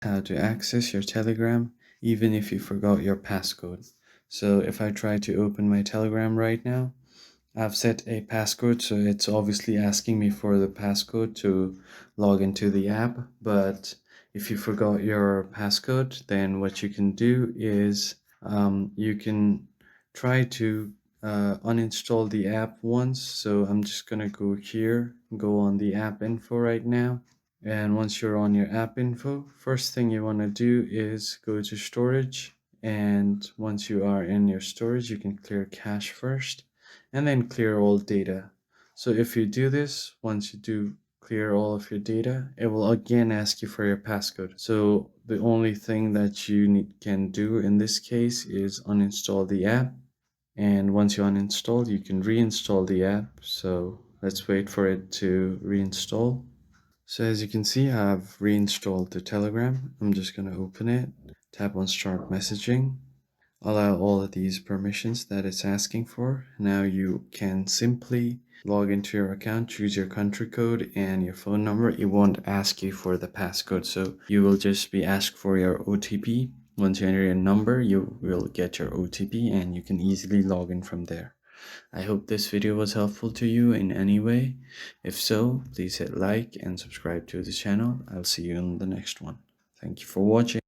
How to access your Telegram even if you forgot your passcode. So if I try to open my Telegram right now, I've set a passcode, so it's obviously asking me for the passcode to log into the app. But if you forgot your passcode, then what you can do is you can try to uninstall the app once. So I'm just gonna go here, go on the app info right now. And once you're on your app info, first thing you want to do is go to storage. And once you are in your storage, you can clear cache first and then clear all data. So if you do this, once you do clear all of your data, it will again ask you for your passcode. So the only thing that you can do in this case is uninstall the app. And once you uninstall, you can reinstall the app. So let's wait for it to reinstall. So as you can see, I've reinstalled the Telegram. I'm just going to open it, tap on start messaging, allow all of these permissions that it's asking for. Now you can simply log into your account, choose your country code and your phone number. It won't ask you for the passcode, so you will just be asked for your OTP. Once you enter your number, you will get your OTP and you can easily log in from there. I hope this video was helpful to you in any way. If so, please hit like and subscribe to the channel. I'll see you in the next one. Thank you for watching.